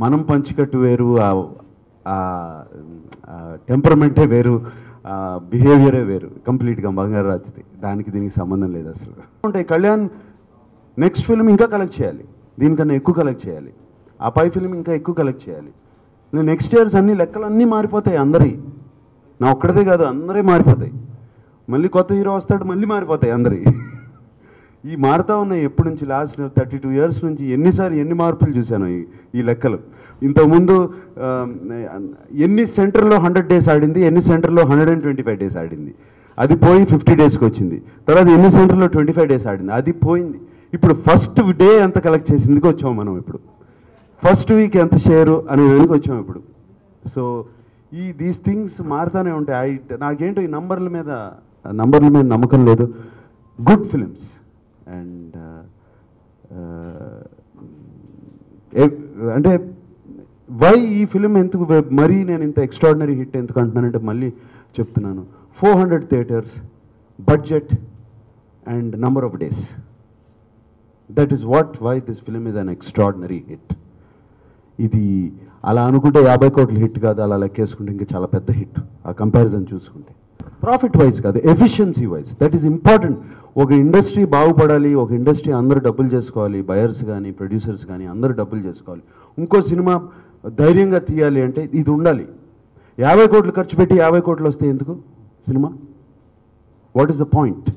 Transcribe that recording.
మనం పంచికట్టు వేరు, టెంపరమెంటే వేరు, బిహేవియరే వేరు కంప్లీట్గా బంగారాజుది. దానికి దీనికి సంబంధం లేదు అసలు. అంటే కళ్యాణ్ నెక్స్ట్ ఫిల్మ్ ఇంకా కలెక్ట్ చేయాలి, దీనికన్నా ఎక్కువ కలెక్ట్ చేయాలి, ఆ పై ఫిల్మ్ ఇంకా ఎక్కువ కలెక్ట్ చేయాలి. నెక్స్ట్ ఇయర్స్ అన్ని లెక్కలన్నీ మారిపోతాయి అందరి, నా ఒక్కడిదే కాదు అందరే మారిపోతాయి. మళ్ళీ కొత్త హీరో వస్తాడు, మళ్ళీ మారిపోతాయి అందరి. ఈ మారుతూ ఉన్నాయి ఎప్పటి నుంచి, లాస్ట్ 32 years నుంచి ఎన్ని మార్పులు చూశాను ఈ లెక్కలు. ఇంతకుముందు ఎన్ని సెంటర్లో 100 days ఆడింది, ఎన్ని సెంటర్లో 125 days ఆడింది, అది పోయి 50 daysకి వచ్చింది. తర్వాత ఎన్ని సెంటర్లో 25 days ఆడింది, అది పోయింది. ఇప్పుడు ఫస్ట్ డే ఎంత కలెక్ట్ చేసిందికి వచ్చాము మనం. ఇప్పుడు ఫస్ట్ వీక్ ఎంత షేరు అనే దానికి వచ్చాము ఇప్పుడు. సో దీస్ థింగ్స్ మారుతూనే ఉంటాయి. నాకేంటో ఈ నంబర్ల మీద నమ్మకం లేదు. గుడ్ ఫిలిమ్స్ అండ్ అంటే వై ఈ ఫిలిం ఎందుకు మరీ నేను ఇంత ఎక్స్ట్రాడినరీ హిట్ ఎందుకు అంటున్నానంటే, మళ్ళీ చెప్తున్నాను, 400 theatres, budget and number of days. That is why this film is an extraordinary hit. ఇది అలా అనుకుంటే 50 కోట్ల హిట్ కాదు, అలా లెక్కేసుకుంటే ఇంకా చాలా పెద్ద హిట్. ఆ కంపారిజన్ చూసుకుంటే ప్రాఫిట్ వైజ్ కాదు, efficiency wise. That is important. ఒక ఇండస్ట్రీ బాగుపడాలి, ఒక ఇండస్ట్రీ అందరూ డబ్బులు చేసుకోవాలి, బయర్స్ కానీ ప్రొడ్యూసర్స్ కానీ అందరూ డబ్బులు చేసుకోవాలి. ఇంకో సినిమా ధైర్యంగా తీయాలి అంటే ఇది ఉండాలి. 50 కోట్లు ఖర్చు పెట్టి 50 కోట్లు వస్తే ఎందుకు cinema? What is the point?